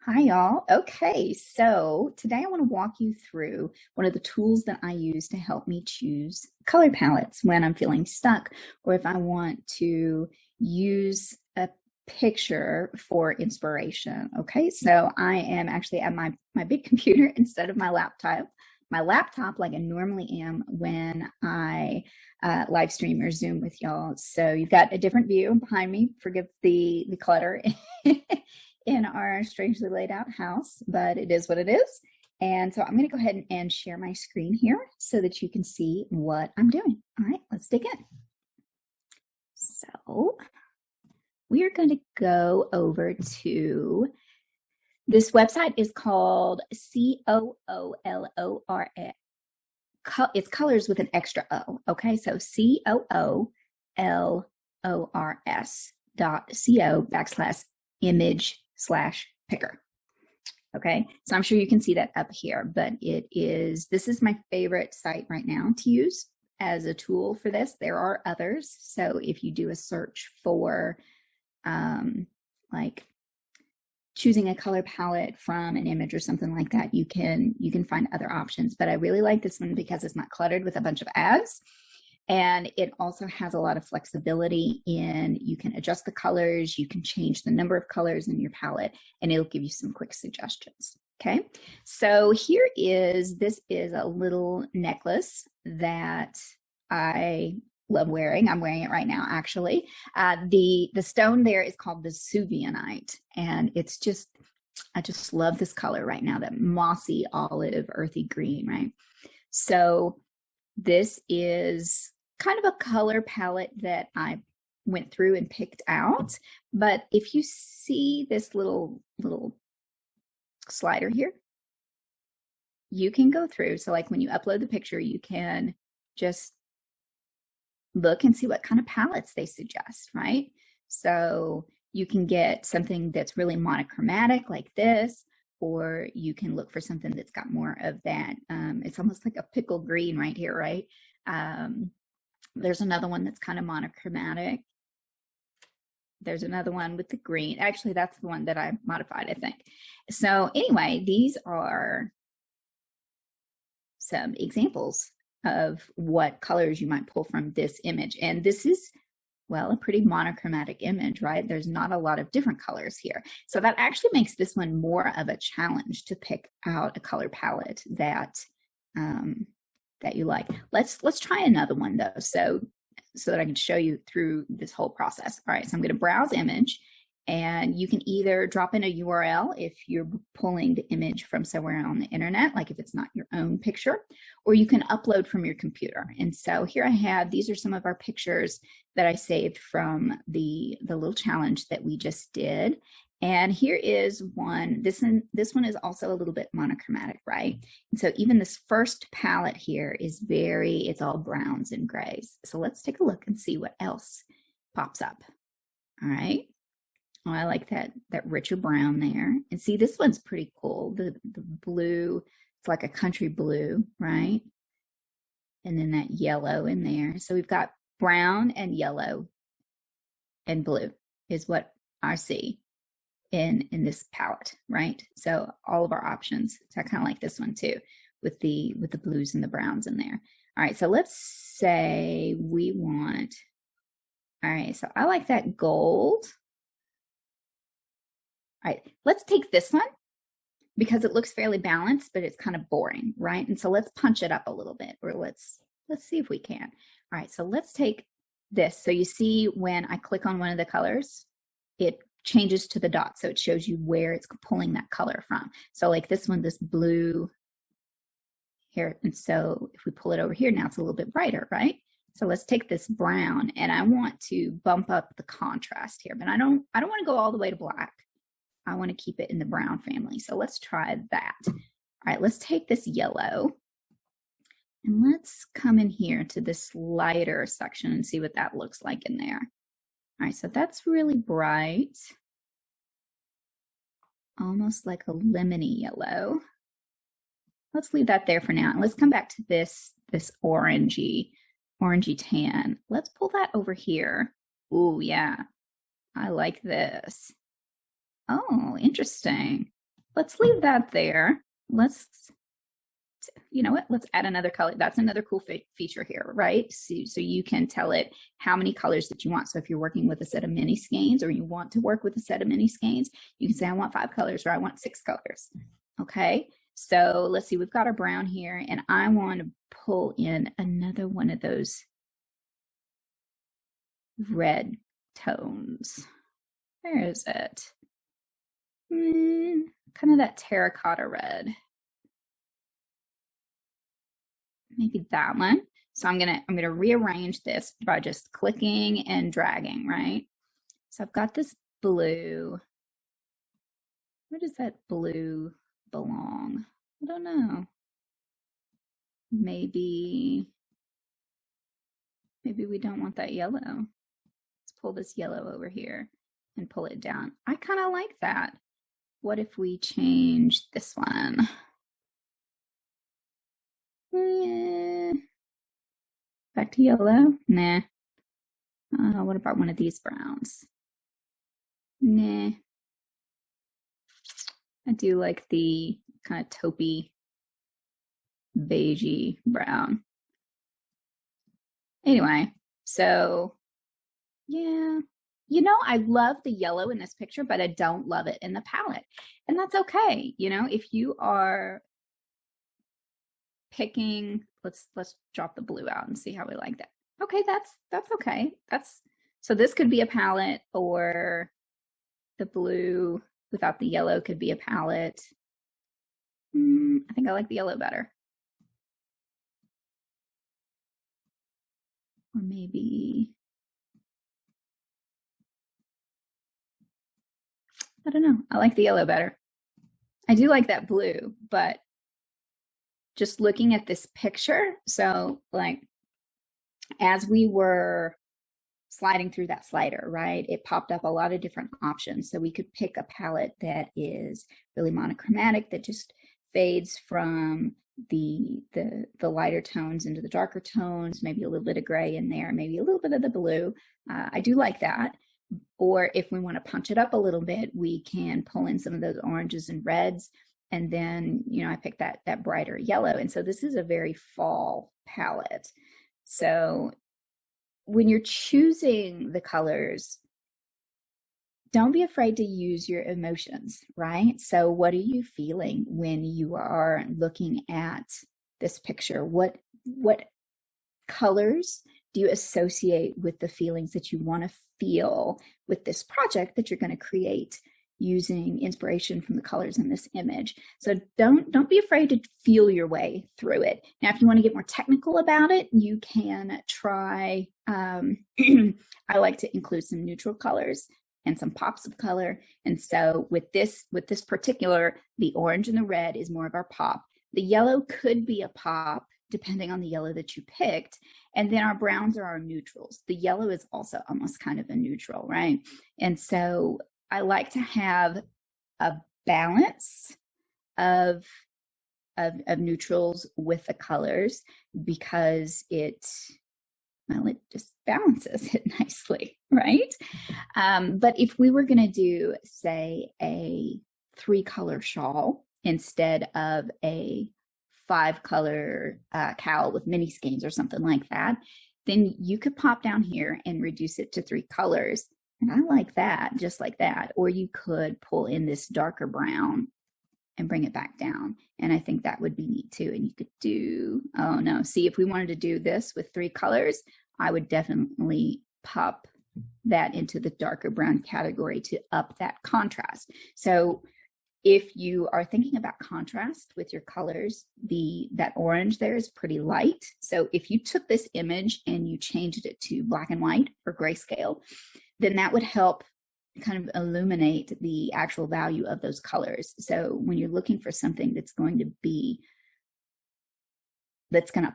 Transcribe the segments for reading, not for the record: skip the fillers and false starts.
Hi, y'all. Okay, so today I want to walk you through one of the tools that I use to help me choose color palettes when I'm feeling stuck or if I want to use a picture for inspiration. Okay, so I am actually at my big computer instead of my laptop. My laptop, like I normally am when I live stream or Zoom with y'all. So you've got a different view behind me. Forgive the clutter in our strangely laid out house, but it is what it is. And so I'm going to go ahead and share my screen here so that you can see what I'm doing. All right, let's dig in. So we are going to go over to this website is called COOLORS. It's colors with an extra O. Okay, so COOLORS.co/image/picker. Okay, so I'm sure you can see that up here, but this is my favorite site right now to use as a tool for this. There are others. So if you do a search for like choosing a color palette from an image or something like that, you can find other options. But I really like this one because it's not cluttered with a bunch of ads. And it also has a lot of flexibility in you can adjust the colors, you can change the number of colors in your palette, and it'll give you some quick suggestions. Okay, so this is a little necklace that I love wearing. I'm wearing it right now, actually. The stone there is called the Suvianite, and I just love this color right now, that mossy olive, earthy green, right? So this is kind of a color palette that I went through and picked out. But if you see this little slider here, you can go through. So like when you upload the picture, you can just look and see what kind of palettes they suggest, right? So you can get something that's really monochromatic like this, or you can look for something that's got more of that. It's almost like a pickle green right here, right? There's another one that's kind of monochromatic. There's another one with the green. Actually, that's the one that I modified, I think. So anyway, these are some examples of what colors you might pull from this image. And this is, well, a pretty monochromatic image, right? There's not a lot of different colors here. So that actually makes this one more of a challenge to pick out a color palette that you like. Let's try another one though, so that I can show you through this whole process. All right, so I'm going to browse image, and you can either drop in a URL if you're pulling the image from somewhere on the internet, like if it's not your own picture, or you can upload from your computer. And so here I have, these are some of our pictures that I saved from the little challenge that we just did. And here is one. This one is also a little bit monochromatic, right? And so even this first palette here is it's all browns and grays. So let's take a look and see what else pops up. All right. Oh, I like that richer brown there. And see, this one's pretty cool. The blue, it's like a country blue, right? And then that yellow in there. So we've got brown and yellow and blue is what I see in this palette, right? So all of our options. So I kind of like this one too, with the blues and the browns in there. All right, so let's say we want, all right, so I like that gold. All right, let's take this one because it looks fairly balanced, but it's kind of boring, right? And so let's punch it up a little bit, or let's see if we can. All right, so let's take this. So you see when I click on one of the colors, it changes to the dot. So it shows you where it's pulling that color from. So like this one, this blue here. And so if we pull it over here, now it's a little bit brighter, right? So let's take this brown, and I want to bump up the contrast here, but I don't want to go all the way to black. I want to keep it in the brown family. So let's try that. All right, let's take this yellow and let's come in here to this lighter section and see what that looks like in there. All right, so that's really bright, almost like a lemony yellow. Let's leave that there for now. And let's come back to this orangey tan. Let's pull that over here. Ooh, yeah, I like this. Oh, interesting. let's leave that there. Let's, you know what, let's add another color. That's another cool feature here, right? So you can tell it how many colors that you want. So if you're working with a set of mini skeins, or you want to work with a set of mini skeins, you can say, I want 5 colors, or I want 6 colors. Okay, so let's see, we've got our brown here, and I want to pull in another one of those red tones. Where is it? Kind of that terracotta red. Maybe that one. So I'm gonna rearrange this by just clicking and dragging, right? So I've got this blue. Where does that blue belong? I don't know. Maybe we don't want that yellow. Let's pull this yellow over here and pull it down. I kind of like that. What if we change this one? Back to yellow? Nah. What about one of these browns? Nah. I do like the kind of taupey, beigey brown. Anyway, so yeah. You know, I love the yellow in this picture, but I don't love it in the palette. And that's okay. You know, if you are picking, let's drop the blue out and see how we like that. Okay, that's okay. So this could be a palette, or the blue without the yellow could be a palette. I think I like the yellow better. Or maybe, I don't know. I like the yellow better. I do like that blue, but just looking at this picture, so like as we were sliding through that slider, right, it popped up a lot of different options. So we could pick a palette that is really monochromatic, that just fades from the lighter tones into the darker tones, maybe a little bit of gray in there, maybe a little bit of the blue. I do like that. Or if we want to punch it up a little bit, we can pull in some of those oranges and reds. And then, you know, I picked that brighter yellow. And so this is a very fall palette. So when you're choosing the colors, don't be afraid to use your emotions, right? So what are you feeling when you are looking at this picture? What colors do you associate with the feelings that you want to feel with this project that you're going to create using inspiration from the colors in this image? So don't be afraid to feel your way through it. Now, if you want to get more technical about it, you can try, I like to include some neutral colors and some pops of color. And so with this particular, the orange and the red is more of our pop. The yellow could be a pop, depending on the yellow that you picked. And then our browns are our neutrals. The yellow is also almost kind of a neutral, right? And so I like to have a balance of neutrals with the colors, because it just balances it nicely, right? But if we were going to do, say, a 3-color shawl instead of a 5-color cowl with mini skeins or something like that, then you could pop down here and reduce it to 3 colors. And I like that, just like that. Or you could pull in this darker brown and bring it back down. And I think that would be neat too. And you could do, oh no, see, if we wanted to do this with 3 colors, I would definitely pop that into the darker brown category to up that contrast. So if you are thinking about contrast with your colors, that orange there is pretty light. So if you took this image and you changed it to black and white or grayscale, then that would help kind of illuminate the actual value of those colors. So when you're looking for something that's going to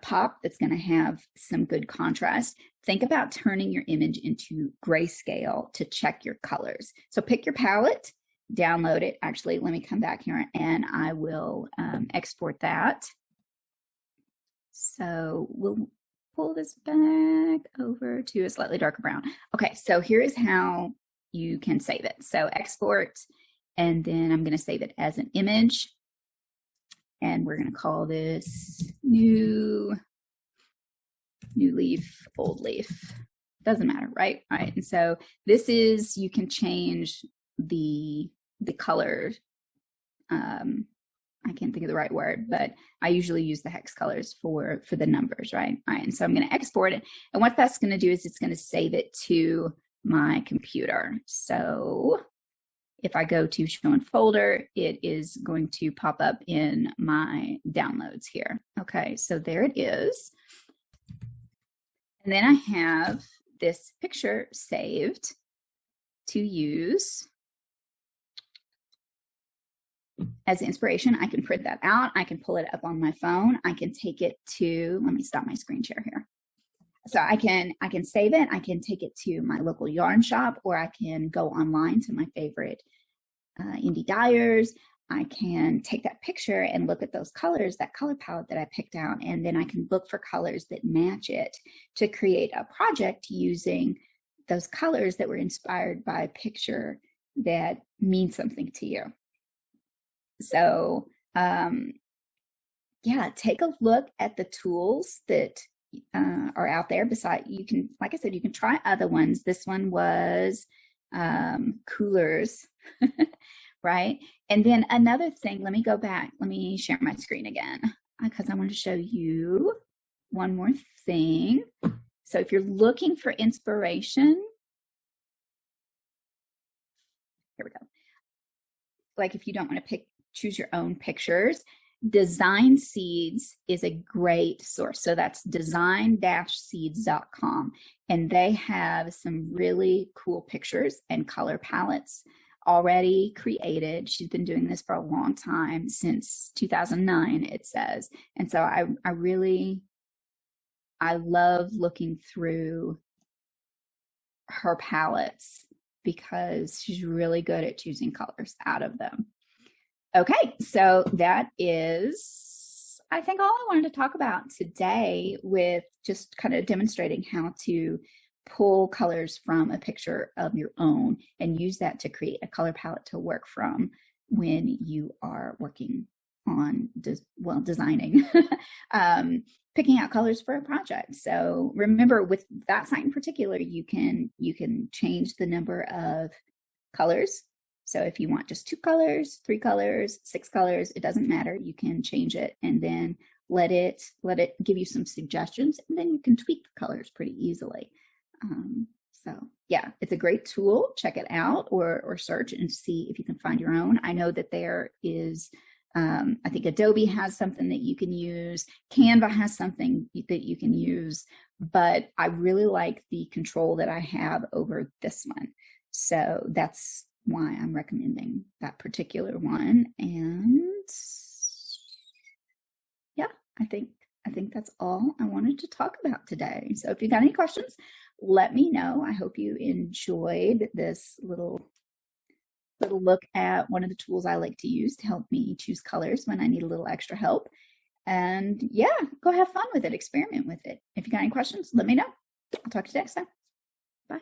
pop, that's going to have some good contrast, think about turning your image into grayscale to check your colors. So pick your palette, download it. Actually, let me come back here and I will export that. So we'll pull this back over to a slightly darker brown. Okay, so here is how you can save it. So export, And then I'm going to save it as an image. And we're going to call this new leaf, old leaf. Doesn't matter, right? All right. And so this is, you can change the color. I can't think of the right word, but I usually use the hex colors for the numbers, right? All right. And so I'm going to export it. And what that's going to do is it's going to save it to my computer. So if I go to show in folder, it is going to pop up in my downloads here. Okay, so there it is. And then I have this picture saved to use as inspiration. I can print that out. I can pull it up on my phone. I can take it to, let me stop my screen share here. So I can save it. I can take it to my local yarn shop, or I can go online to my favorite indie dyers. I can take that picture and look at those colors, that color palette that I picked out, and then I can look for colors that match it to create a project using those colors that were inspired by a picture that means something to you. So yeah, take a look at the tools that are out there. Besides, you can, like I said, you can try other ones. This one was coolers, right? And then another thing, let me go back. Let me share my screen again because I want to show you one more thing. So if you're looking for inspiration, here we go. Like if you don't want to choose your own pictures, Design Seeds is a great source. So that's design-seeds.com. And they have some really cool pictures and color palettes already created. She's been doing this for a long time, since 2009, it says. And so I love looking through her palettes because she's really good at choosing colors out of them. Okay, so that is, I think, all I wanted to talk about today, with just kind of demonstrating how to pull colors from a picture of your own and use that to create a color palette to work from when you are working on, designing, picking out colors for a project. So remember, with that site in particular, you can change the number of colors. So if you want just 2 colors, 3 colors, 6 colors, it doesn't matter. You can change it and then let it give you some suggestions, and then you can tweak the colors pretty easily. So yeah, it's a great tool. Check it out, or search and see if you can find your own. I know that there is, I think Adobe has something that you can use. Canva has something that you can use, but I really like the control that I have over this one. So that's why I'm recommending that particular one. And yeah, I think that's all I wanted to talk about today. So if you got any questions, let me know. I hope you enjoyed this little look at one of the tools I like to use to help me choose colors when I need a little extra help. And yeah, go have fun with it, experiment with it. If you got any questions, let me know. I'll talk to you next time. Bye.